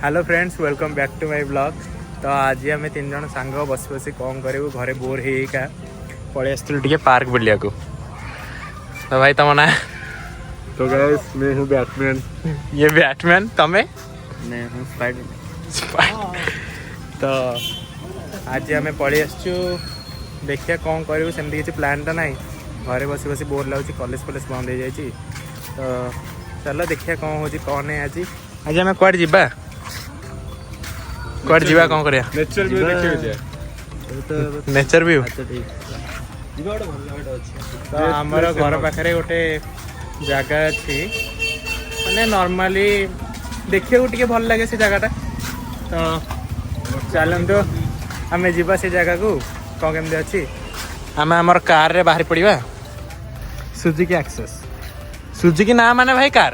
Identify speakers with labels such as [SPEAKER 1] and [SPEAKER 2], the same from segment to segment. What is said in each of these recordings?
[SPEAKER 1] Hello friends welcome back to my blog. तो आज आम तीन जन सांग बस बस कौन करूँ घरे बोर होगा पलि आसलु टे पार्क बुलिया को। तो भाई तुम ना?
[SPEAKER 2] तो गाइस मैं हूँ बैटमैन।
[SPEAKER 1] ये बैटमैन, तमें?
[SPEAKER 2] मैं हूँ स्पाइडरमैन।
[SPEAKER 1] तो आज आम पलि आसचु देखिए कौन करूँ सेमती किसी प्लान तो ना घरे बस बस बोर लगुच कॉलेज फॉलेज बंद हो जाए। तो चलो देखिए कौन हो कौन है आज आज आम कौड़ जा कौड़ जा कौन करिया
[SPEAKER 2] नेचर व्यू देखिए
[SPEAKER 1] नेचर व्यू। तो आमर घर पाखे गोटे जगह अच्छी मैंने नॉर्मली देखिए टे भल लगे से जगहटा। तो चलतु आम जा से जगह को कौन केमती अच्छी आम आमर कार रे बाहरी पड़ा सुजुकी एक्सेस सुजुकी ना माने भाई कार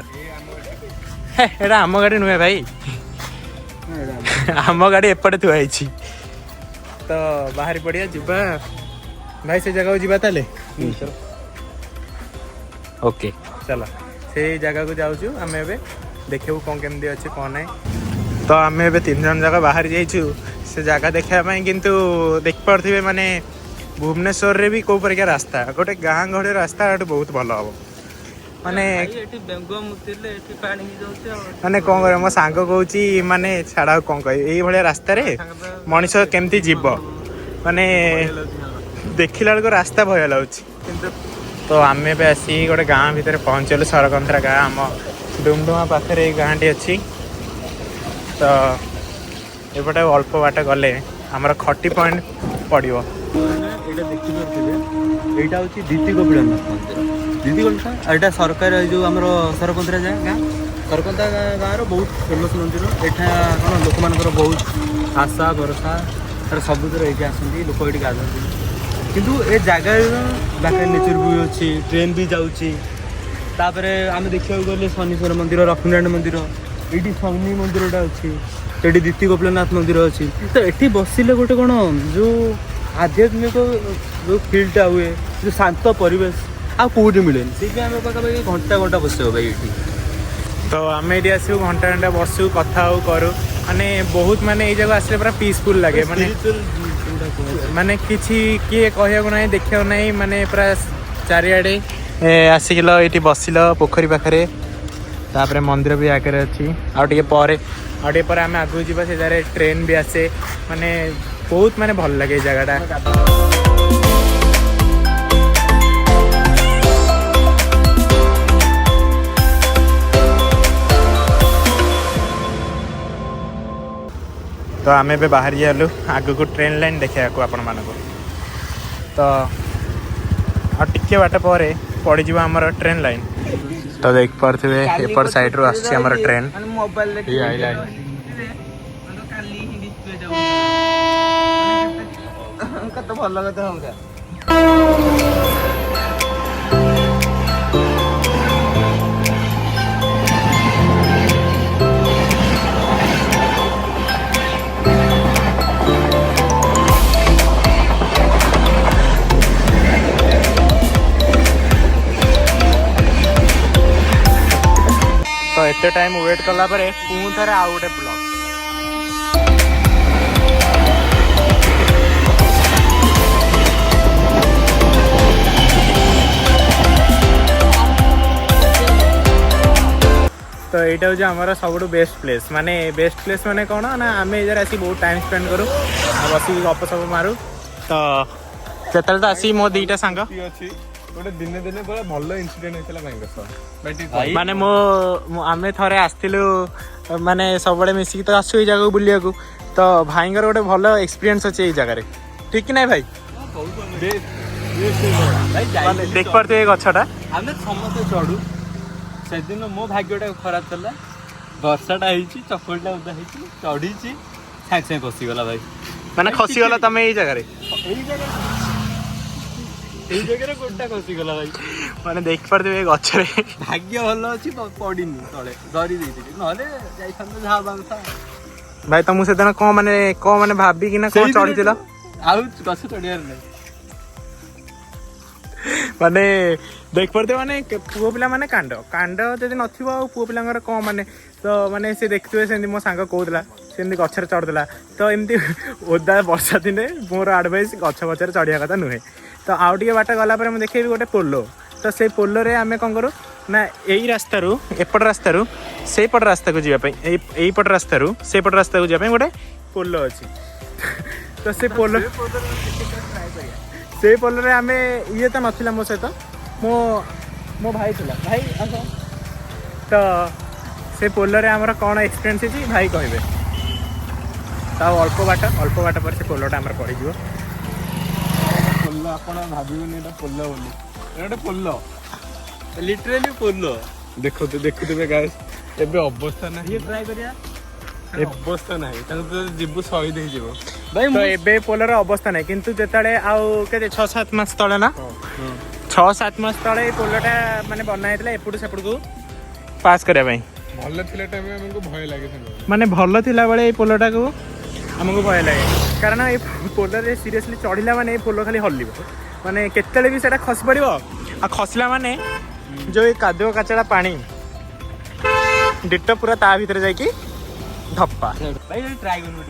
[SPEAKER 1] एटा आम गाड़ी नुहे भाई आम गाड़ी एपटे थुआई। तो बाहरी पड़िया जुबा भाई से जगह को जीवा ताले ओके चलो से जगह को जाऊँ आम ए देखू कौन केमती अच्छे कौन ना। तो आम ए तीन जन जगह बाहर जाइछु से जगह देखापी किंतु देख पारे माने भुवनेश्वर रे भी कौ परिका रास्ता गोटे गाँ गहଳି रास्ता गोटे बहुत भल हम माने माने कौन कर मो सांग कहूँ माने छाड़ा कौन कह ये रास्ता रे मनीष केमती जीव माने देखला बेलू रास्ता भय लगुच। तो आम ए आसी गोटे गाँ भितर पहुँचलु सरकंथरा गाँ आम डुमडुमा पाखे गाँ टी अच्छी। तो एपटे अल्प बाट गले आमर खटी पॉइंट पड़ो
[SPEAKER 2] এইটা হচ্ছে দ্বিতীয় কপিলনাথ মন্দির। দ্বিতীয় কপিলনাথ এটা সরকার যে আমার সরকন্থরা গাঁ সরকন্থা গাঁর বহুত ফেমস মন্দির। এটা কোন লোকମାନଙ୍କର ବହୁତ ଆଶା ଭରସା ତାର ସବୁଥିରେ ଏଇଠି ଆସନ୍ତି ଲୋକ ଏଇଠି ଗାଧନ୍ତି। କିନ୍ତୁ ଏ ଜାଗାରେ ପାଖରେ ନେଚର ଭ୍ୟୁ ଅଛି ଟ୍ରେନ ବି ଯାଉଛି। ତାପରେ ଆମେ ଦେଖିବାକୁ ଗଲେ ଶନିଶ୍ୱର ମନ୍ଦିର ଲକ୍ଷ୍ମୀନାରାୟଣ ମନ୍ଦିର ଏଇଠି ଶନି ମନ୍ଦିରଟା ଅଛି ଏଠି ଦ୍ୱିତୀୟ କପିଳନାଥ ମନ୍ଦିର ଅଛି। ତ ଏଠି ବସିଲେ ଗୋଟେ କ'ଣ ଯେଉଁ आध्यात्मिक जो फिल्डटा हुए जो शांत परिवेश आ कौटी मिले से आम पाखापाखि घंटा घंटा बस भाई ये।
[SPEAKER 1] तो आम ये आसू घंटा घंटा बसू कथा करूँ माने बहुत माने ये जगह आसले पूरा पीसफुल लगे माने माने किसी किए कहू ना देखा ना माने पूरा चारिआडे आसिल ये बसिल पोखरी पाखे तापर मंदिर भी आगे अच्छी आगे पर आम आगू जा से जगह ट्रेन भी आसे माने बहुत माने भल लगे जगहटा। तो आम ए बाहर जालु आग को ट्रेन लाइन देखा आपण मान को। तो टिके बाट पर पड़ जा आमर ट्रेन लाइन। तो देख पारे एपट साइड रू आमर ट्रेन
[SPEAKER 2] कत भल कथा हमका
[SPEAKER 1] तो एते टाइम वेट कला परे पुणी थे आउ गोटे ब्लॉक। तो यहाँ हूँ आमर सब बेस्ट प्लेस माने बेस्ट प्लेस माने कौन ना आम इधर आसी बहुत टाइम स्पेंड करूँ बस गप सप मारू। तो जो तो आसी मो दीटा सांग
[SPEAKER 2] गोटे दिने दिने बड़ा भल इनसीडेंट होता
[SPEAKER 1] माने मो आम थे आसलु माने सब मिसिकी तो आसू जगह बुलिया को। तो भाई गोटे भल एक्सपीरियंस अच्छे ये जगह ठीक कि ना भाई देख पारे गछटा
[SPEAKER 2] आम समस्त चढ़ू से दिन मो भाग्यटा खराब था वर्षाटा चपलटा उदा चढ़ी सागे सागे खसीगला भाई
[SPEAKER 1] माने खसीगला तुम ये जगह
[SPEAKER 2] जगह गोटा खसीगला भाई
[SPEAKER 1] माने देख पारे गचरे
[SPEAKER 2] भाग्य भल अच्छी पड़ी तले धरी ना जहाँ बांधा
[SPEAKER 1] भाई तुमको से दिन कौन माने भाभी कि ना कौन चढ़ी
[SPEAKER 2] आउ गछ चढ़ियार नहीं
[SPEAKER 1] माने देख पारे माने पुओ पिला माने कांड कांड जदि नथिबो पुओ पिलांगर कौन माने तो माने से देखुए सेमती मो सांग कहूला सेमती गछरे चढ़ुला तो एमती ओदा वर्षा दिने मोर एडवाइस गछ गछरे चढ़िया कथा नुहे तो आउ टे बाट गला पर देखेबी गोटे पोलो तो से पोलो रे आमे कौन करूँ ना यही रास्तारू एपट रास्तारू सेपट रास्ता को जीवाई यहीपट रास्तारू सेपट रास्ता को जीवाई गोटे पोलो अच्छी तो से पोलो से पोलो रे आमे ये तो नथिला मो सहित मो मो भाई थिला भाई आस तो से पोलो रे हमर कौन एक्सपीरियंस है भाई कहबे तो अल्प बाट पर से पोलोटा हमर पड़ी जीवो
[SPEAKER 2] पोलो आपण भाबिबनी एटा पोलो बोली एटा पोलो लिटरली पोलो देखुते गाइस एबे अवस्था नाही
[SPEAKER 1] ये ट्राई करिया
[SPEAKER 2] अवस्था नाही ताको तो जीव शहीद हो जीव
[SPEAKER 1] भाई तो एबे पोलोर अवस्था नहीं किंतु जेताले आउ केते 6-7 मास तळे ना 6-7 मास तळे पोलोटा माने बनाइतला एपुड सेपुड को पास करिया भाई
[SPEAKER 2] भल थिला टाइम में हमको भय लागे
[SPEAKER 1] माने भल थिला बेले ए पोलोटा को हमको भय लागे कारण ए पोलो रे सीरियसली चढ़िला माने ए पोलो खाली हल्लिबो माने केतेले भी सेटा खस पड़िबो आ खसला माने जो ये कादो काचड़ा पानी डिट्टो पूरा ता भीतर जाई की धप्पा
[SPEAKER 2] भाई ट्राई करनु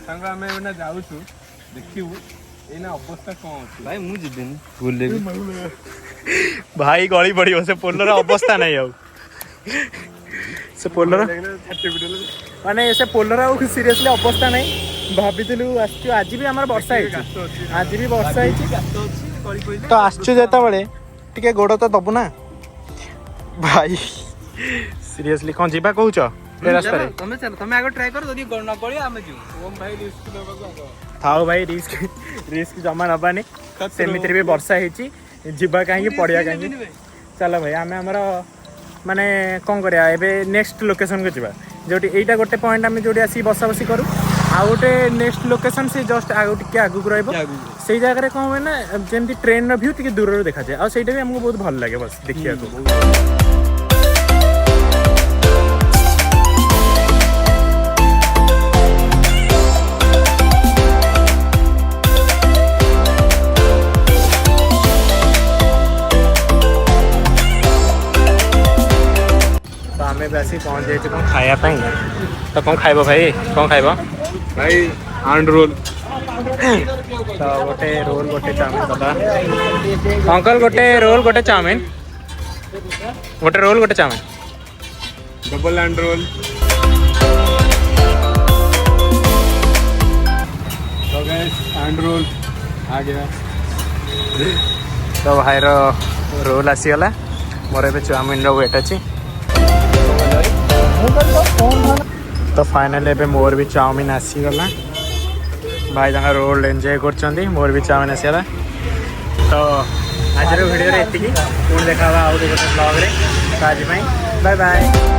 [SPEAKER 2] संग हमें एना जाऊ छु देखिबू एना अवस्था कोन अछि भाई मु जिदिन भूले
[SPEAKER 1] भाई गली पड़ी से पोलोर अवस्था नहीं आउ से पोलोर माने से पोलोर आउ सीरियसली अवस्था नहीं भाबिथिलु आछु आज भी हमर वर्षा है आज भी वर्षा है तो आछु जेता बेले टिके गोड़ तो दबु ना भाई सीरियसली कौन जीवा कहूच ए रास्ता रे
[SPEAKER 2] तमे चल तमे आगो ट्राई कर जदी न पड़ी आमे जू ओम भाई रिस्क लेबा को
[SPEAKER 1] थाओ भाई रिस्क जमा नबानी सेमिति भी वर्षा हेची जीवा कहीं पड़िया कहीं चलो भाई आमे हमर माने कौन करिया एबे नेक्स्ट लोकेशन को जीवा जोटी एटा गोटे पॉइंट आमे जोटी आसी बसा बसी करू आ गोटे नेक्स्ट लोकेशन से जस्ट आगो टिके आगु रहइबो सेई जगह रे कोन होय ना जेमती ट्रेन रो व्यू टिके दूर रो देखा जाय आ सेटा भी हमको बहुत भल लागे बस देखिया को आमे बेसी पहुंच जाए कौन खाया तो कौन खाइब भाई कौन खाइब
[SPEAKER 2] भाई आंड रोल
[SPEAKER 1] तो गोटे रोल गोटे चाउमिन कदा अंकल गोटे रोल गोटे चाउमिन
[SPEAKER 2] डबल आंड रोल तो गाइस आंड रोल आ गया
[SPEAKER 1] तो भाई रोल आसीगला मोर ए चाउमिन वेट अच्छी तो फाइनल एबे मोर भी चाउमिन आसीगला भाई जहाँ रोल एंजॉय कर मोर भी चाउमिन आसीगला तो आज वीडियो एति पुणी देखा आउ गोटे ब्लॉग रे तो आज बाय बाय।